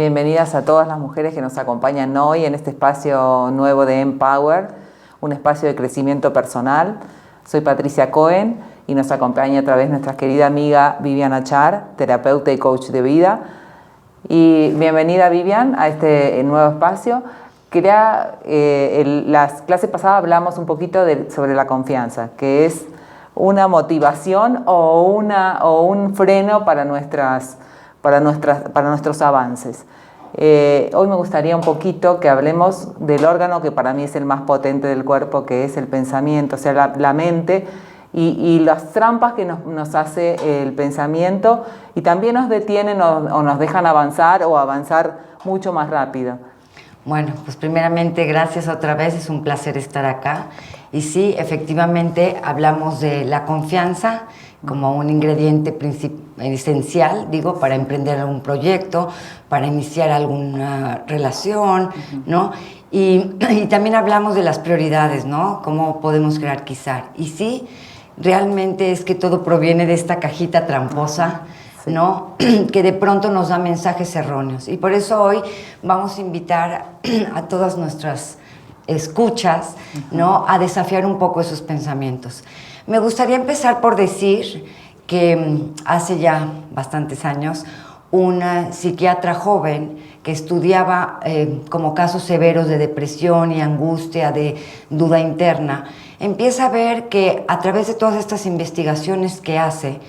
Bienvenidas a todas las mujeres que nos acompañan hoy en este espacio nuevo de Empower, un espacio de crecimiento personal. Soy Patricia Cohen y nos acompaña a través de nuestra querida amiga Vivian Char, terapeuta y coach de vida. Y bienvenida, Vivian, a este nuevo espacio. Las clases pasadas hablamos un poquito sobre la confianza, que es una motivación o un freno para nuestros avances. Hoy me gustaría un poquito que hablemos del órgano que para mí es el más potente del cuerpo, que es el pensamiento, o sea, la mente, y las trampas que nos hace el pensamiento, y también nos detienen o nos dejan avanzar o avanzar mucho más rápido. Bueno, pues primeramente gracias otra vez, es un placer estar acá. Y sí, efectivamente hablamos de la confianza como un ingrediente esencial, para emprender un proyecto, para iniciar alguna relación, ¿no? Y también hablamos de las prioridades, ¿no? Cómo podemos jerarquizar. Y sí, realmente es que todo proviene de esta cajita tramposa, ¿no? Que de pronto nos da mensajes erróneos. Y por eso hoy vamos a invitar a todas nuestras escuchas, ¿no? A desafiar un poco esos pensamientos. Me gustaría empezar por decir que hace ya bastantes años una psiquiatra joven que estudiaba como casos severos de depresión y angustia, de duda interna, empieza a ver que a través de todas estas investigaciones que hace,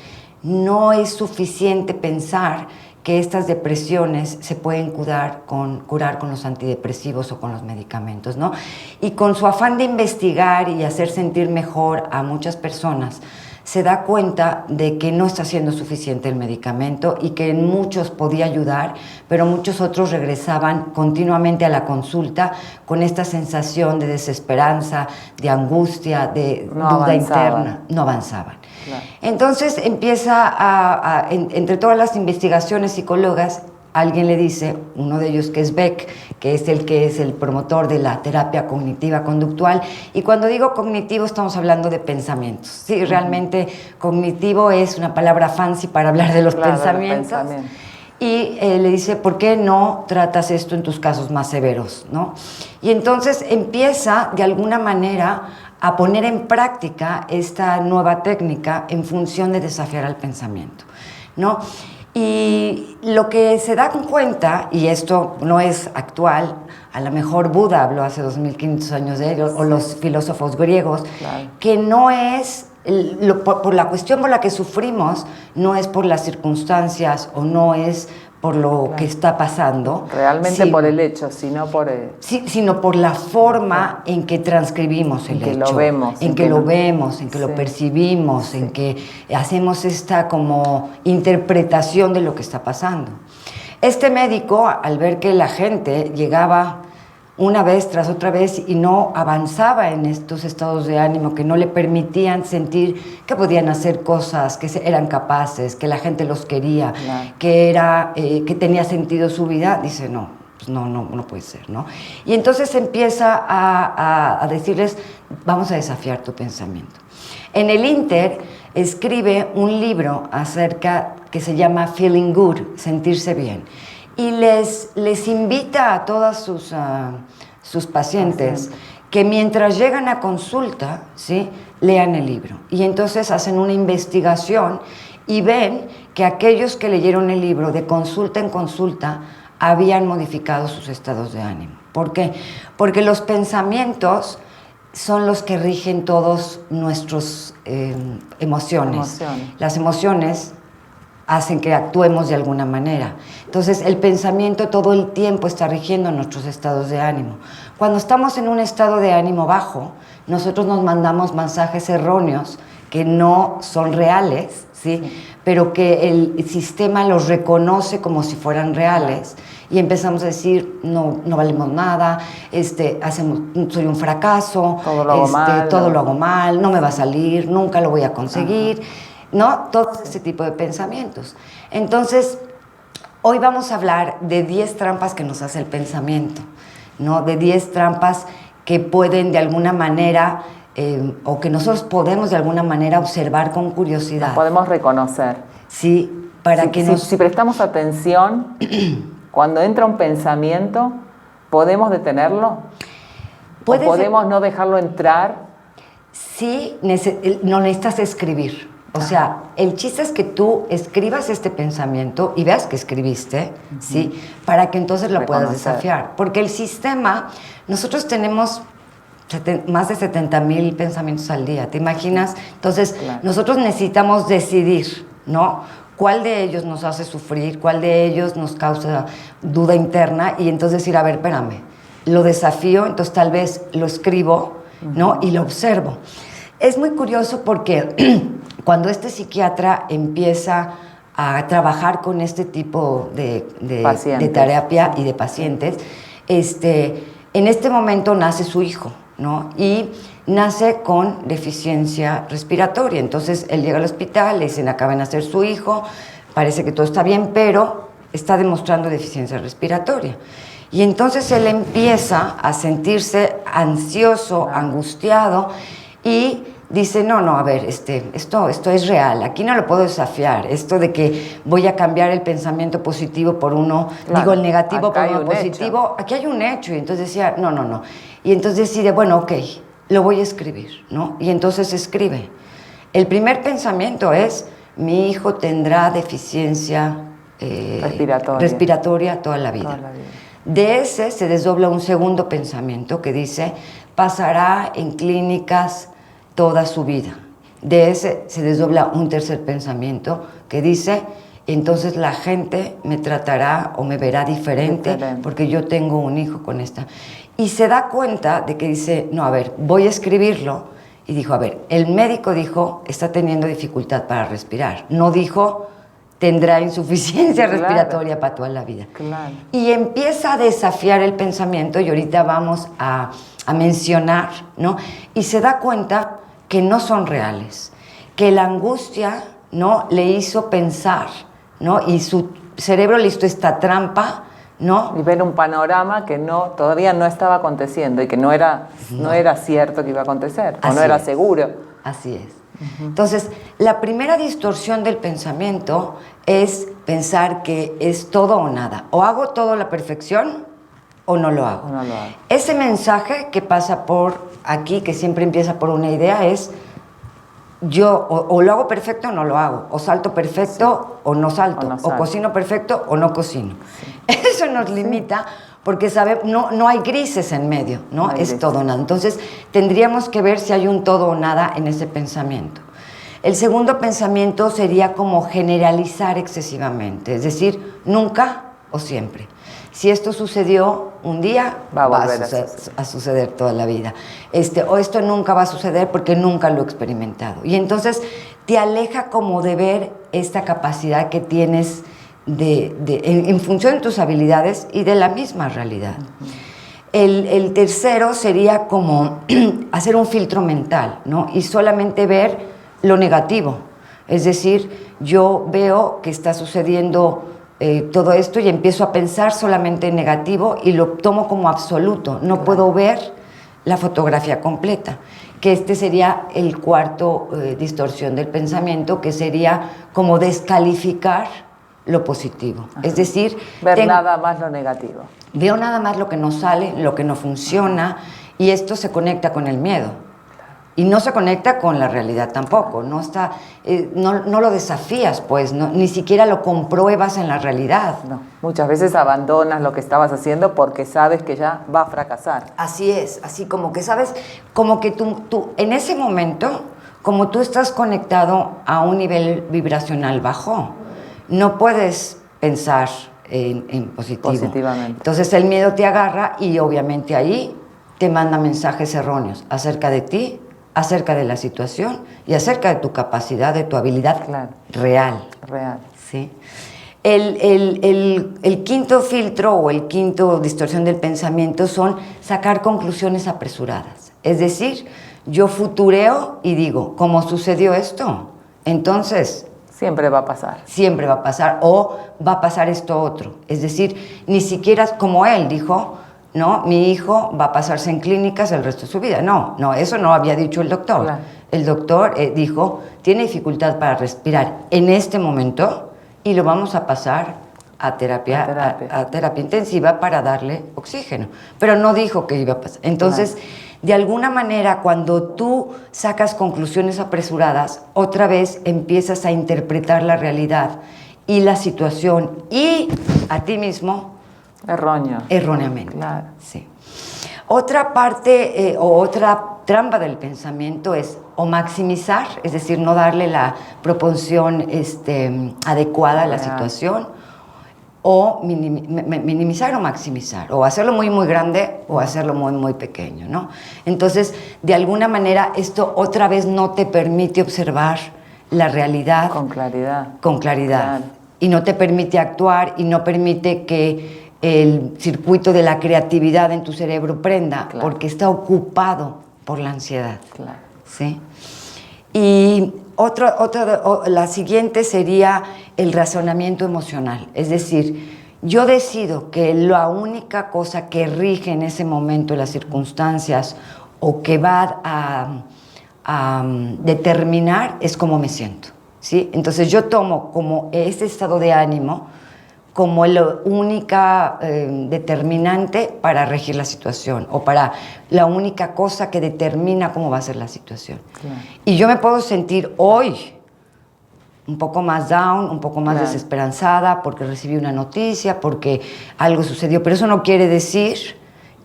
no es suficiente pensar que estas depresiones se pueden curar con los antidepresivos o con los medicamentos, ¿no? Y con su afán de investigar y hacer sentir mejor a muchas personas, se da cuenta de que no está siendo suficiente el medicamento y que en muchos podía ayudar, pero muchos otros regresaban continuamente a la consulta con esta sensación de desesperanza, de angustia, de duda interna. No avanzaban. Claro. Entonces empieza entre todas las investigaciones psicólogas, alguien le dice, uno de ellos que es Beck, que es el promotor de la terapia cognitiva conductual, y cuando digo cognitivo estamos hablando de pensamientos. Sí, realmente cognitivo es una palabra fancy para hablar de los pensamientos. Y le dice, ¿por qué no tratas esto en tus casos más severos, ¿no? Y entonces empieza de alguna manera a poner en práctica esta nueva técnica en función de desafiar al pensamiento, ¿no? Y lo que se dan cuenta, y esto no es actual, a lo mejor Buda habló hace 2500 años de ello, o los filósofos griegos, claro, que no es, por la cuestión por la que sufrimos, no es por las circunstancias o no es por lo que está pasando. Realmente por el hecho, sino por sino por la forma en que transcribimos el hecho. Lo vemos, en que lo vemos, en que lo percibimos, en que hacemos esta como interpretación de lo que está pasando. Este médico, al ver que la gente llegaba una vez tras otra vez y no avanzaba en estos estados de ánimo que no le permitían sentir que podían hacer cosas, que eran capaces, que la gente los quería, claro, que tenía sentido su vida, dice no puede ser, ¿no? Y entonces empieza a decirles, vamos a desafiar tu pensamiento. En el Inter escribe un libro que se llama Feeling Good, sentirse bien. Y les invita a todas sus pacientes que mientras llegan a consulta, ¿sí?, lean el libro. Y entonces hacen una investigación y ven que aquellos que leyeron el libro de consulta en consulta habían modificado sus estados de ánimo. ¿Por qué? Porque los pensamientos son los que rigen todos nuestras emociones. Las emociones hacen que actuemos de alguna manera. Entonces, el pensamiento todo el tiempo está rigiendo nuestros estados de ánimo. Cuando estamos en un estado de ánimo bajo, nosotros nos mandamos mensajes erróneos que no son reales, ¿sí? Pero que el sistema los reconoce como si fueran reales y empezamos a decir, no valemos nada, soy un fracaso, todo lo hago mal, no me va a salir, nunca lo voy a conseguir. ¿No? Todo ese tipo de pensamientos. Entonces, hoy vamos a hablar de 10 trampas que nos hace el pensamiento, ¿no? De 10 trampas que pueden de alguna manera, o que nosotros podemos de alguna manera observar con curiosidad. Podemos reconocer. Sí, si prestamos atención, Cuando entra un pensamiento, ¿podemos detenerlo? ¿O podemos no dejarlo entrar? Sí, no necesitas escribir. O sea, el chiste es que tú escribas este pensamiento y veas que escribiste, ¿sí? Para que entonces lo puedas desafiar. Porque el sistema, nosotros tenemos más de 70,000 pensamientos al día, ¿te imaginas? Entonces, nosotros necesitamos decidir, ¿no? ¿Cuál de ellos nos hace sufrir? ¿Cuál de ellos nos causa duda interna? Y entonces decir, a ver, espérame, lo desafío, entonces tal vez lo escribo, ¿no? Y lo observo. Es muy curioso porque cuando este psiquiatra empieza a trabajar con este tipo de terapia y de pacientes, en este momento nace su hijo, ¿no? Y nace con deficiencia respiratoria. Entonces él llega al hospital, le dicen, acaba de nacer su hijo, parece que todo está bien, pero está demostrando deficiencia respiratoria. Y entonces él empieza a sentirse ansioso, angustiado, y dice, no, a ver, esto es real, aquí no lo puedo desafiar, esto de que voy a cambiar el pensamiento positivo por uno, el negativo por uno positivo, aquí hay un hecho. Y entonces decía, no. Y entonces decide, bueno, ok, lo voy a escribir, ¿no? Y entonces escribe. El primer pensamiento es, mi hijo tendrá deficiencia respiratoria toda la vida. De ese se desdobla un segundo pensamiento que dice, pasará en clínicas toda su vida. De ese se desdobla un tercer pensamiento que dice, entonces la gente me tratará o me verá diferente porque yo tengo un hijo con esta. Y se da cuenta de que dice, no, a ver, voy a escribirlo. Y dijo, a ver, el médico dijo, está teniendo dificultad para respirar. No dijo, tendrá insuficiencia respiratoria para toda la vida. Y empieza a desafiar el pensamiento, y ahorita vamos a mencionar, ¿no? Y se da cuenta que no son reales, que la angustia, ¿no?, le hizo pensar, ¿no? Y su cerebro le hizo esta trampa, ¿no? Y ver un panorama que todavía no estaba aconteciendo y que no era cierto que iba a acontecer, o no era seguro. Así es. Entonces, la primera distorsión del pensamiento es pensar que es todo o nada. O hago todo a la perfección o no lo hago. Ese mensaje que pasa por aquí, que siempre empieza por una idea, es yo o lo hago perfecto o no lo hago. O salto perfecto o no salto. O cocino perfecto o no cocino. Eso nos limita porque no hay grises en medio, ¿no? Es todo o nada. Entonces, tendríamos que ver si hay un todo o nada en ese pensamiento. El segundo pensamiento sería como generalizar excesivamente, es decir, nunca o siempre. Si esto sucedió un día, va a suceder toda la vida. O esto nunca va a suceder porque nunca lo he experimentado. Y entonces te aleja como de ver esta capacidad que tienes en función de tus habilidades y de la misma realidad. El tercero sería como hacer un filtro mental, ¿no? Y solamente ver lo negativo. Es decir, yo veo que está sucediendo todo esto y empiezo a pensar solamente en negativo y lo tomo como absoluto. No puedo ver la fotografía completa, que sería el cuarto distorsión del pensamiento, que sería como descalificar lo positivo. Es decir, ver nada más lo negativo. Veo nada más lo que no sale, lo que no funciona, y esto se conecta con el miedo. Y no se conecta con la realidad tampoco, no lo desafías, pues, ni siquiera lo compruebas en la realidad. No, muchas veces abandonas lo que estabas haciendo porque sabes que ya va a fracasar. Así es, así como que sabes, como que tú en ese momento, como tú estás conectado a un nivel vibracional bajo, no puedes pensar en positivo. Positivamente. Entonces el miedo te agarra y obviamente ahí te manda mensajes erróneos acerca de ti, acerca de la situación y acerca de tu capacidad, de tu habilidad real. ¿Sí? El quinto filtro o el quinto distorsión del pensamiento son sacar conclusiones apresuradas. Es decir, yo futureo y digo, ¿cómo sucedió esto? Entonces siempre va a pasar. Siempre va a pasar, o va a pasar esto otro. Es decir, ni siquiera como él dijo, no, mi hijo va a pasarse en clínicas el resto de su vida. No, eso no había dicho el doctor. Claro. El doctor dijo, tiene dificultad para respirar en este momento y lo vamos a pasar a terapia intensiva para darle oxígeno. Pero no dijo que iba a pasar. Entonces, de alguna manera, cuando tú sacas conclusiones apresuradas, otra vez empiezas a interpretar la realidad y la situación y a ti mismo erróneamente. Claro. Sí. Otra parte o otra trampa del pensamiento es o maximizar, es decir, no darle la proporción adecuada a la situación, o minimizar o maximizar, o hacerlo muy, muy grande o hacerlo muy, muy pequeño, ¿no? Entonces, de alguna manera, esto otra vez no te permite observar la realidad con claridad. Claro. Y no te permite actuar y no permite que el circuito de la creatividad en tu cerebro prenda, porque está ocupado por la ansiedad. Claro. ¿Sí? Y la siguiente sería el razonamiento emocional. Es decir, yo decido que la única cosa que rige en ese momento las circunstancias o que va a determinar es cómo me siento. ¿Sí? Entonces yo tomo como ese estado de ánimo como la única determinante para regir la situación o para la única cosa que determina cómo va a ser la situación. Claro. Y yo me puedo sentir hoy un poco más down, un poco más desesperanzada porque recibí una noticia, porque algo sucedió, pero eso no quiere decir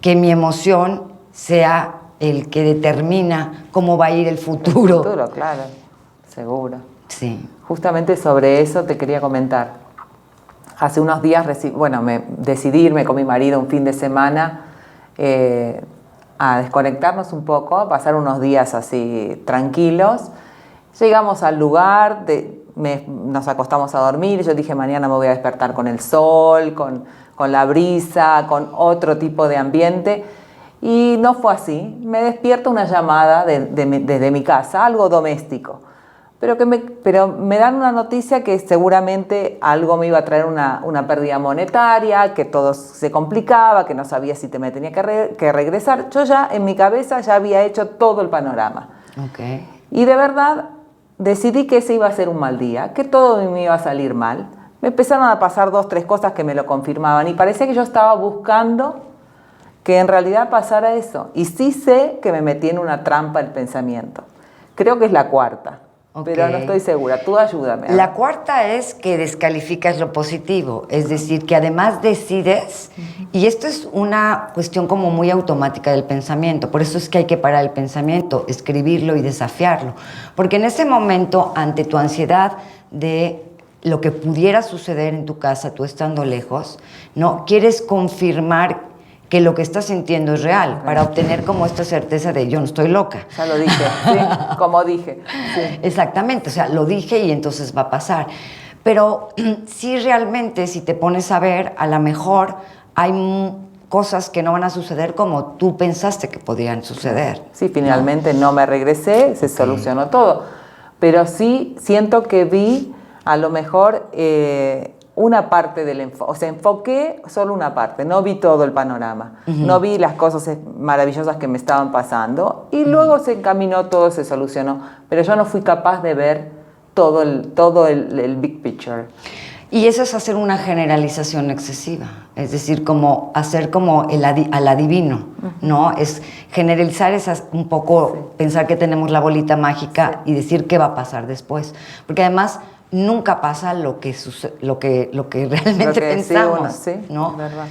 que mi emoción sea el que determina cómo va a ir el futuro. El futuro, claro, seguro. Sí. Justamente sobre eso te quería comentar. Hace unos días decidí irme con mi marido un fin de semana a desconectarnos un poco, a pasar unos días así tranquilos. Llegamos al lugar, nos acostamos a dormir. Yo dije, mañana me voy a despertar con el sol, con la brisa, con otro tipo de ambiente. Y no fue así. Me despierta una llamada desde mi casa, algo doméstico. Pero me dan una noticia que seguramente algo me iba a traer una pérdida monetaria, que todo se complicaba, que no sabía si me tenía que regresar. Yo ya en mi cabeza ya había hecho todo el panorama. Okay. Y de verdad decidí que ese iba a ser un mal día, que todo me iba a salir mal. Me empezaron a pasar 2, 3 cosas que me lo confirmaban y parecía que yo estaba buscando que en realidad pasara eso. Y sí sé que me metí en una trampa del pensamiento. Creo que es la cuarta. Okay. Pero no estoy segura, tú ayúdame. La cuarta es que descalificas lo positivo, es decir, que además decides, y esto es una cuestión como muy automática del pensamiento, por eso es que hay que parar el pensamiento, escribirlo y desafiarlo, porque en ese momento, ante tu ansiedad de lo que pudiera suceder en tu casa, tú estando lejos, ¿no? Quieres confirmar que lo que estás sintiendo es real, para obtener como esta certeza de yo no estoy loca. Ya lo dije, sí, como dije. Sí. Exactamente, o sea, lo dije y entonces va a pasar. Pero sí realmente, si te pones a ver, a lo mejor hay cosas que no van a suceder como tú pensaste que podían suceder. Sí, finalmente no me regresé, se solucionó todo. Pero sí siento que vi a lo mejor una parte del enfoque, o sea, enfoqué solo una parte, no vi todo el panorama, no vi las cosas maravillosas que me estaban pasando y luego se encaminó, todo se solucionó, pero yo no fui capaz de ver todo el big picture. Y eso es hacer una generalización excesiva, es decir, como hacer como al adivino, ¿no? Es generalizar, un poco pensar que tenemos la bolita mágica y decir qué va a pasar después, porque además nunca pasa lo que realmente pensamos, sí, ¿no? Verdad.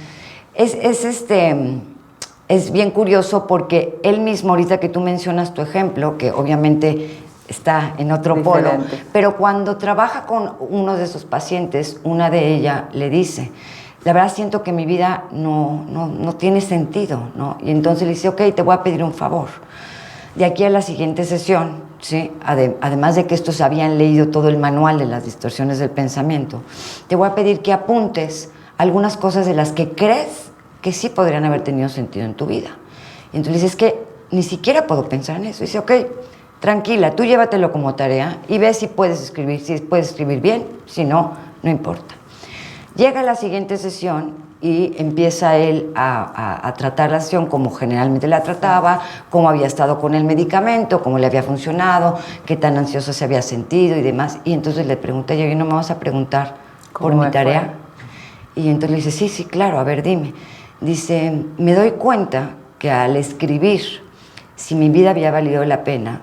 Es bien curioso porque él mismo, ahorita que tú mencionas tu ejemplo, que obviamente está en otro polo, pero cuando trabaja con uno de esos pacientes, una de ellas le dice, la verdad siento que mi vida no tiene sentido, ¿no? Y entonces le dice, ok, te voy a pedir un favor. De aquí a la siguiente sesión, ¿sí? Además de que estos habían leído todo el manual de las distorsiones del pensamiento, te voy a pedir que apuntes algunas cosas de las que crees que sí podrían haber tenido sentido en tu vida. Y entonces dices, es que ni siquiera puedo pensar en eso. Y dice, ok, tranquila, tú llévatelo como tarea y ve si puedes escribir bien, si no, no importa. Llega la siguiente sesión y empieza él a tratar la sesión como generalmente la trataba, cómo había estado con el medicamento, cómo le había funcionado, qué tan ansiosa se había sentido y demás. Y entonces le pregunté, ¿y no me vas a preguntar por mi tarea? Y entonces le dice, sí, sí, claro, a ver, dime. Dice, me doy cuenta que al escribir si mi vida había valido la pena,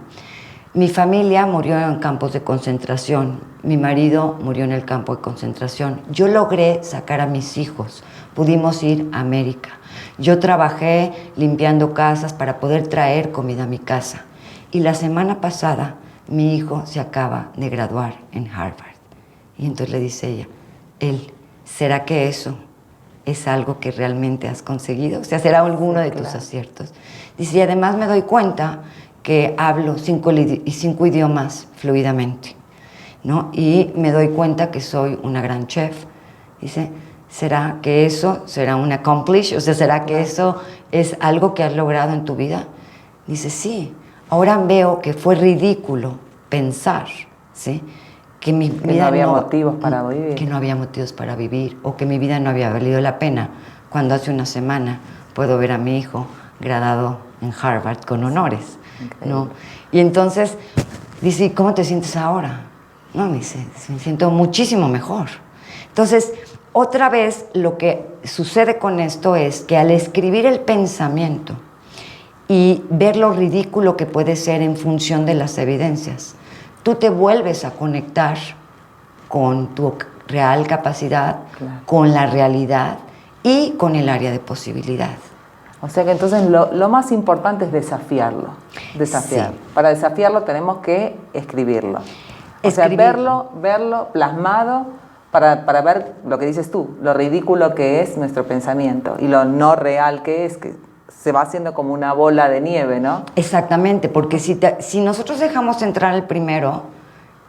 mi familia murió en campos de concentración, mi marido murió en el campo de concentración. Yo logré sacar a mis hijos, pudimos ir a América. Yo trabajé limpiando casas para poder traer comida a mi casa. Y la semana pasada mi hijo se acaba de graduar en Harvard. Y entonces le dice ella, ¿será que eso es algo que realmente has conseguido? O sea, ¿será alguno de tus aciertos? Dice, y además me doy cuenta que hablo 5 idiomas fluidamente, ¿no? Y me doy cuenta que soy una gran chef. Dice, ¿será que eso será un accomplish? O sea, ¿será que eso es algo que has logrado en tu vida? Dice, sí. Ahora veo que fue ridículo pensar, ¿sí?, que mi vida no había motivos para vivir. Que no había motivos para vivir, o que mi vida no había valido la pena, cuando hace una semana puedo ver a mi hijo graduado en Harvard con honores, ¿no? Y entonces dice, ¿cómo te sientes ahora? No, me dice, me siento muchísimo mejor. Entonces, otra vez lo que sucede con esto es que al escribir el pensamiento y ver lo ridículo que puede ser en función de las evidencias, tú te vuelves a conectar con tu real capacidad, con la realidad y con el área de posibilidad. O sea que entonces lo más importante es desafiarlo. Sí. Para desafiarlo tenemos que escribirlo. O sea, verlo plasmado para ver lo que dices tú, lo ridículo que es nuestro pensamiento y lo no real que se va haciendo como una bola de nieve, ¿no? Exactamente, porque si nosotros dejamos entrar el primero,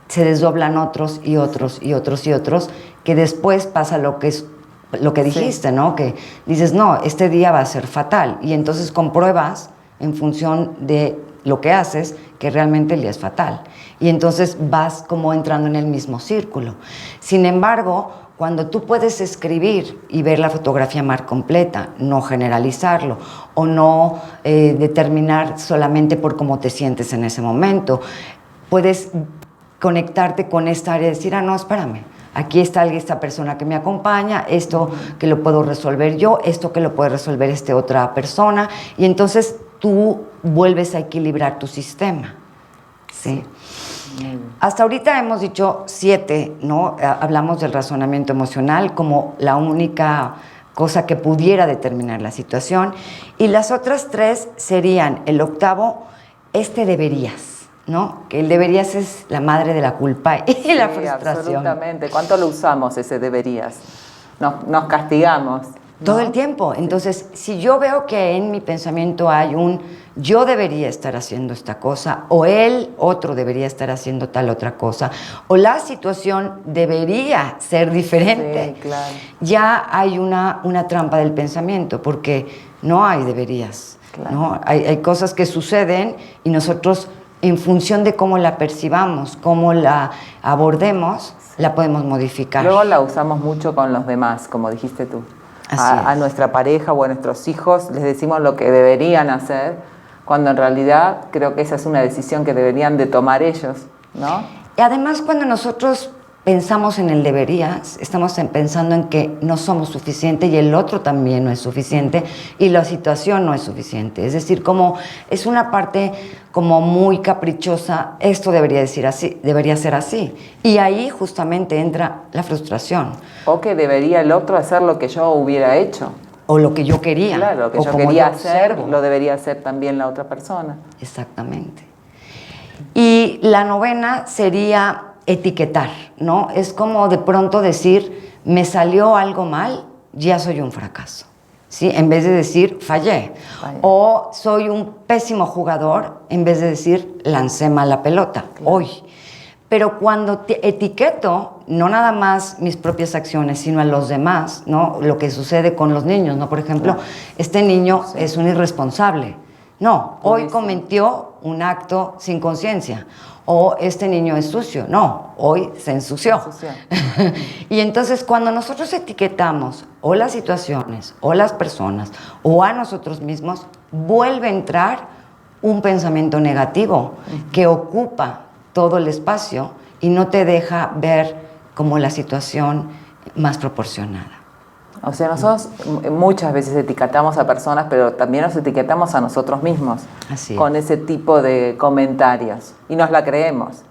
se desdoblan otros y otros y otros y otros, que después pasa lo que dijiste, ¿no? Que dices, no, este día va a ser fatal. Y entonces compruebas, en función de lo que haces, que realmente el día es fatal. Y entonces vas como entrando en el mismo círculo. Sin embargo, cuando tú puedes escribir y ver la fotografía más completa, no generalizarlo o no determinar solamente por cómo te sientes en ese momento, puedes conectarte con esta área y decir, no, espérame, aquí está esta persona que me acompaña, esto que lo puedo resolver yo, esto que lo puede resolver otra persona, y entonces tú vuelves a equilibrar tu sistema, ¿sí? Hasta ahorita hemos dicho 7, ¿no? Hablamos del razonamiento emocional como la única cosa que pudiera determinar la situación, y las otras 3 serían el octavo, deberías, ¿no? Que el deberías es la madre de la culpa y la frustración. Absolutamente. ¿Cuánto lo usamos ese deberías? Nos castigamos, ¿no? Todo el tiempo. Entonces, si yo veo que en mi pensamiento hay yo debería estar haciendo esta cosa, o otro debería estar haciendo tal otra cosa, o la situación debería ser diferente, sí, claro, ya hay una trampa del pensamiento, porque no hay deberías, claro, ¿no? Hay cosas que suceden y nosotros, en función de cómo la percibamos, cómo la abordemos, la podemos modificar. Luego la usamos mucho con los demás, como dijiste tú. A nuestra pareja o a nuestros hijos les decimos lo que deberían hacer, cuando en realidad creo que esa es una decisión que deberían de tomar ellos, ¿no? Y además, cuando nosotros pensamos en el deberías, estamos pensando en que no somos suficientes y el otro también no es suficiente y la situación no es suficiente. Es decir, como es una parte como muy caprichosa, esto debería ser así. Y ahí justamente entra la frustración. O que debería el otro hacer lo que yo hubiera hecho. O lo que yo quería. Claro, lo que yo quería hacer, lo debería hacer también la otra persona. Exactamente. Y la 9 sería etiquetar, ¿no? Es como de pronto decir, me salió algo mal, ya soy un fracaso, ¿sí? En vez de decir, fallé. O soy un pésimo jugador, en vez de decir, lancé mal la pelota, claro, hoy. Pero cuando etiqueto, no nada más mis propias acciones, sino a los demás, ¿no? Lo que sucede con los niños, ¿no? Por ejemplo, claro, este niño es un irresponsable. No, hoy cometió un acto sin conciencia. O este niño es sucio. No, hoy se ensució. Y entonces, cuando nosotros etiquetamos o las situaciones, o las personas, o a nosotros mismos, vuelve a entrar un pensamiento negativo que ocupa todo el espacio y no te deja ver como la situación más proporcionada. O sea, nosotros muchas veces etiquetamos a personas, pero también nos etiquetamos a nosotros mismos. Así es. Con ese tipo de comentarios. Y nos la creemos.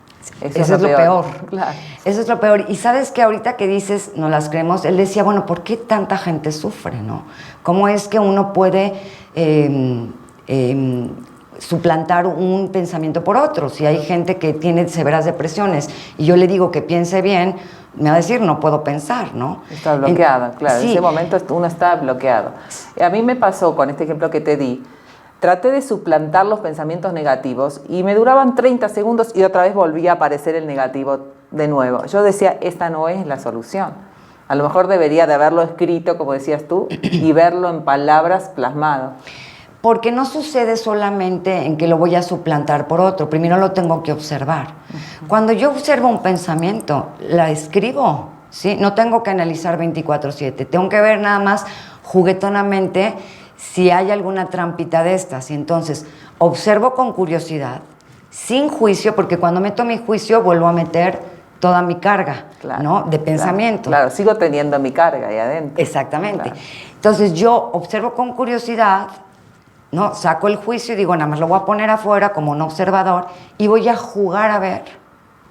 Eso es lo peor. Claro. Eso es lo peor. Y sabes que ahorita que dices, no las creemos, él decía, bueno, ¿por qué tanta gente sufre, no? ¿Cómo es que uno puede suplantar un pensamiento por otro? Si hay gente que tiene severas depresiones y yo le digo que piense bien, me va a decir, no puedo pensar, ¿no? Está bloqueada, claro. Sí. En ese momento uno está bloqueado. A mí me pasó con este ejemplo que te di. Traté de suplantar los pensamientos negativos y me duraban 30 segundos y otra vez volvía a aparecer el negativo de nuevo. Yo decía, esta no es la solución. A lo mejor debería de haberlo escrito, como decías tú, y verlo en palabras plasmado. Porque no sucede solamente en que lo voy a suplantar por otro, primero lo tengo que observar. Cuando yo observo un pensamiento, la escribo, ¿sí? No tengo que analizar 24/7, tengo que ver nada más juguetonamente si hay alguna trampita de estas. Y entonces observo con curiosidad, sin juicio, porque cuando meto mi juicio vuelvo a meter toda mi carga, claro, ¿no? De pensamiento. Claro, sigo teniendo mi carga ahí adentro. Exactamente. Claro. Entonces yo observo con curiosidad, ¿no? Saco el juicio y digo, nada más lo voy a poner afuera como un observador y voy a jugar a ver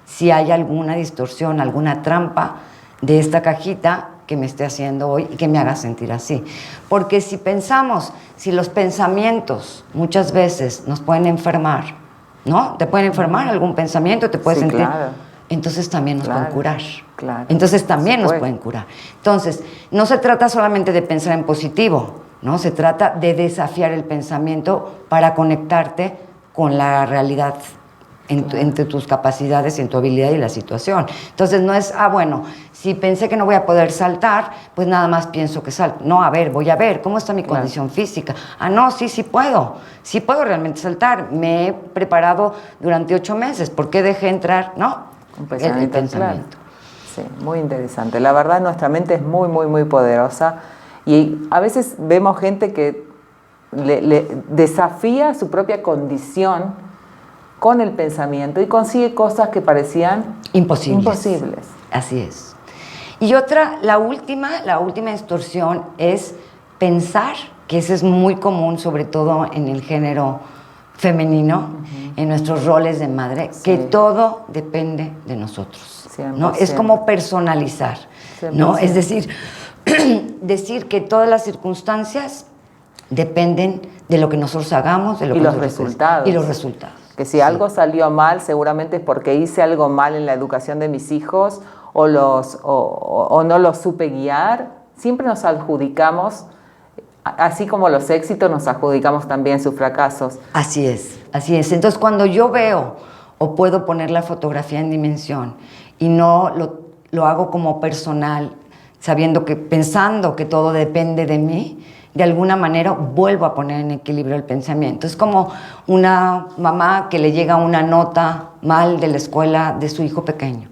si hay alguna distorsión, alguna trampa de esta cajita que me esté haciendo hoy y que me haga sentir así. Porque si pensamos, si los pensamientos muchas veces nos pueden enfermar, ¿no? Te pueden enfermar algún pensamiento, te puedes sentir... Claro. Entonces también nos pueden curar. Claro. Entonces también nos pueden curar. Entonces, no se trata solamente de pensar en positivo, ¿no? Se trata de desafiar el pensamiento para conectarte con la realidad entre tus capacidades, en tu habilidad y la situación. Entonces no es, bueno, si pensé que no voy a poder saltar, pues nada más pienso que salto. No, a ver, voy a ver, ¿cómo está mi condición física? No, sí puedo realmente saltar. Me he preparado durante 8 meses, ¿por qué dejé entrar? No, un pensamiento. El pensamiento. Claro. Sí, muy interesante. La verdad, nuestra mente es muy, muy, muy poderosa y a veces vemos gente que le desafía su propia condición con el pensamiento y consigue cosas que parecían imposibles. Así es. Y otra, la última distorsión es pensar, que eso es muy común, sobre todo en el género femenino, en nuestros roles de madre, que todo depende de nosotros, ¿no? Es como personalizar, 100%. ¿No? Es decir, decir que todas las circunstancias dependen de lo que nosotros hagamos, de lo que los resultados. Y los resultados. Que si algo salió mal, seguramente es porque hice algo mal en la educación de mis hijos o no los supe guiar. Siempre nos adjudicamos, así como los éxitos, nos adjudicamos también sus fracasos. Así es, así es. Entonces, cuando yo veo o puedo poner la fotografía en dimensión y no lo hago como personal, pensando que todo depende de mí, de alguna manera vuelvo a poner en equilibrio el pensamiento. Es como una mamá que le llega una nota mal de la escuela de su hijo pequeño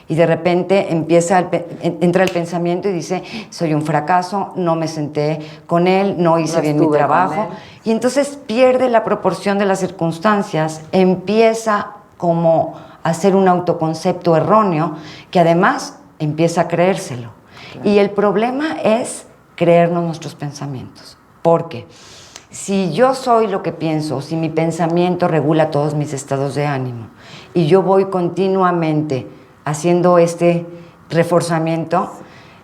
y de repente entra el pensamiento y dice, soy un fracaso, no me senté con él, no hice bien mi trabajo. Y entonces pierde la proporción de las circunstancias, empieza como a hacer un autoconcepto erróneo que además empieza a creérselo. Claro. Y el problema es creernos nuestros pensamientos. Porque si yo soy lo que pienso, si mi pensamiento regula todos mis estados de ánimo y yo voy continuamente haciendo este reforzamiento,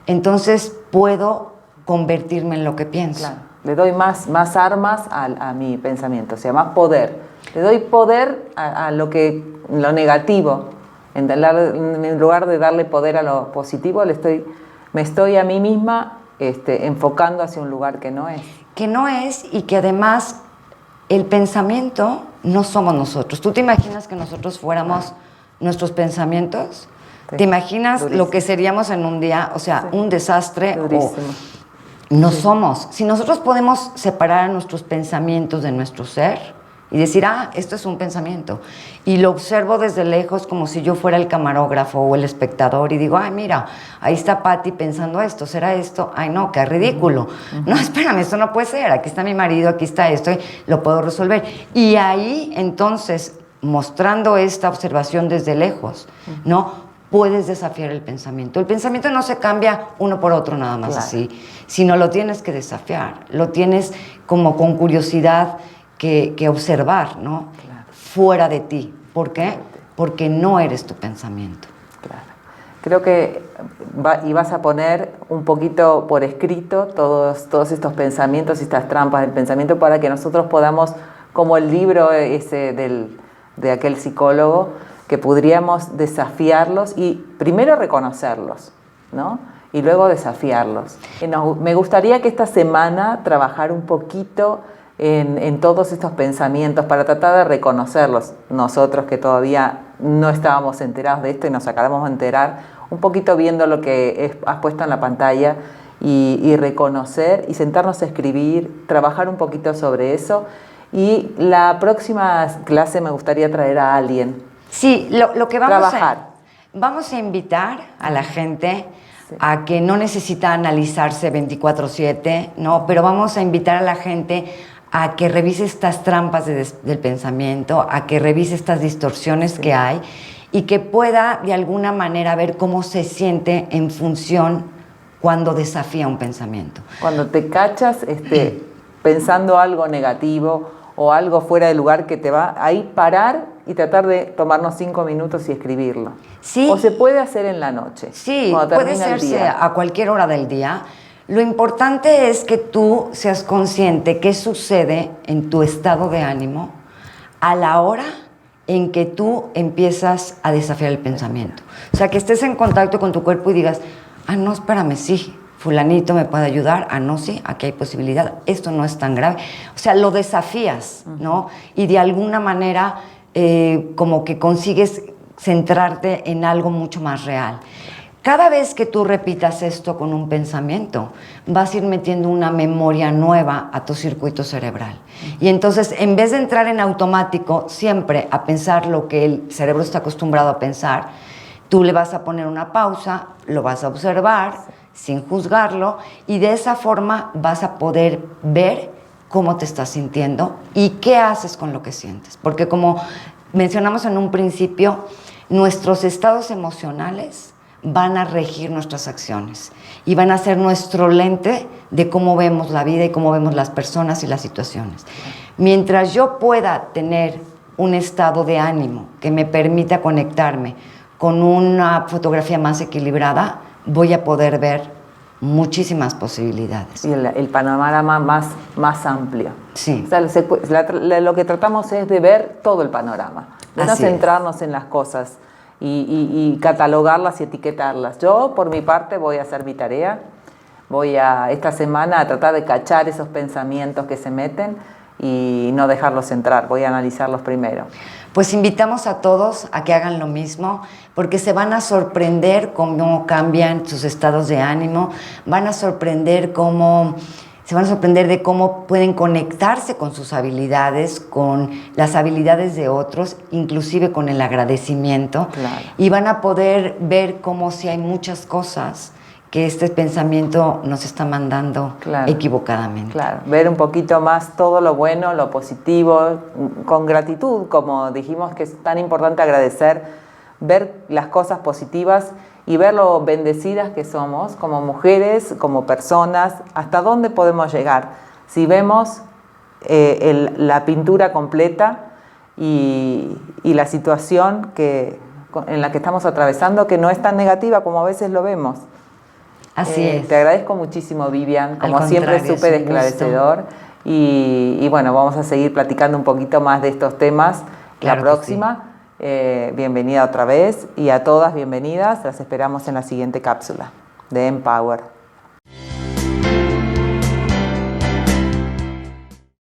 entonces puedo convertirme en lo que pienso. Claro. Le doy más armas a mi pensamiento, o sea, más poder. Le doy poder a lo negativo. En lugar de darle poder a lo positivo, me estoy a mí misma enfocando hacia un lugar que no es. Que no es, y que además el pensamiento no somos nosotros. ¿Tú te imaginas que nosotros fuéramos nuestros pensamientos? Sí. ¿Te imaginas lo que seríamos en un día? O sea, un desastre. No somos. Si nosotros podemos separar nuestros pensamientos de nuestro ser y decir, esto es un pensamiento, y lo observo desde lejos como si yo fuera el camarógrafo o el espectador y digo, mira, ahí está Pati pensando esto, ¿será esto? Ay, no, qué ridículo. No, espérame, esto no puede ser, aquí está mi marido, aquí está esto, y lo puedo resolver. Y ahí, entonces, mostrando esta observación desde lejos, ¿no? puedes desafiar el pensamiento. El pensamiento no se cambia uno por otro nada más Claro. así, sino lo tienes que desafiar, lo tienes como con curiosidad que observar, ¿no? Claro. Fuera de ti. ¿Por qué? Porque no eres tu pensamiento. Claro. Creo que vas a poner un poquito por escrito todos estos pensamientos y estas trampas del pensamiento para que nosotros podamos, como el libro ese de aquel psicólogo, que podríamos desafiarlos y primero reconocerlos, ¿no? Y luego desafiarlos. Me gustaría que esta semana trabajar un poquito en todos estos pensamientos para tratar de reconocerlos. Nosotros que todavía no estábamos enterados de esto y nos acabamos de enterar, un poquito viendo lo que has puesto en la pantalla y reconocer y sentarnos a escribir, trabajar un poquito sobre eso. Y la próxima clase me gustaría traer a alguien. Sí, lo que vamos a invitar a la gente a que no necesita analizarse 24/7, ¿no? Pero vamos a invitar a la gente a que revise estas trampas del pensamiento, a que revise estas distorsiones que hay y que pueda de alguna manera ver cómo se siente en función cuando desafía un pensamiento. Cuando te cachas pensando algo negativo o algo fuera de lugar que te va ahí, parar y tratar de tomarnos 5 minutos y escribirlo. Sí. O se puede hacer en la noche. Sí, puede hacerse a cualquier hora del día. Lo importante es que tú seas consciente qué sucede en tu estado de ánimo a la hora en que tú empiezas a desafiar el pensamiento. O sea, que estés en contacto con tu cuerpo y digas, ah, no, espérame, sí, fulanito me puede ayudar, ah, no, sí, aquí hay posibilidad, esto no es tan grave. O sea, lo desafías, ¿no? Y de alguna manera como que consigues centrarte en algo mucho más real. Cada vez que tú repitas esto con un pensamiento, vas a ir metiendo una memoria nueva a tu circuito cerebral. Y entonces, en vez de entrar en automático siempre a pensar lo que el cerebro está acostumbrado a pensar, tú le vas a poner una pausa, lo vas a observar sin juzgarlo y de esa forma vas a poder ver cómo te estás sintiendo y qué haces con lo que sientes. Porque como mencionamos en un principio, nuestros estados emocionales van a regir nuestras acciones y van a ser nuestro lente de cómo vemos la vida y cómo vemos las personas y las situaciones. Mientras yo pueda tener un estado de ánimo que me permita conectarme con una fotografía más equilibrada, voy a poder ver muchísimas posibilidades. Y el panorama más amplio. Sí. O sea, lo que tratamos es de ver todo el panorama, de no centrarnos en las cosas y catalogarlas y etiquetarlas. Yo, por mi parte, voy a hacer mi tarea. Voy esta semana a tratar de cachar esos pensamientos que se meten y no dejarlos entrar. Voy a analizarlos primero. Pues invitamos a todos a que hagan lo mismo, porque se van a sorprender cómo cambian sus estados de ánimo, se van a sorprender de cómo pueden conectarse con sus habilidades, con las habilidades de otros, inclusive con el agradecimiento. Claro. Y van a poder ver cómo si hay muchas cosas que este pensamiento nos está mandando equivocadamente. Claro, ver un poquito más todo lo bueno, lo positivo, con gratitud, como dijimos que es tan importante agradecer, ver las cosas positivas y ver lo bendecidas que somos como mujeres, como personas, hasta dónde podemos llegar. Si vemos la pintura completa y la situación en la que estamos atravesando, que no es tan negativa como a veces lo vemos. Así es. Te agradezco muchísimo, Vivian, como siempre súper esclarecedor y bueno, vamos a seguir platicando un poquito más de estos temas la próxima. Bienvenida otra vez y a todas bienvenidas, las esperamos en la siguiente cápsula de Empower.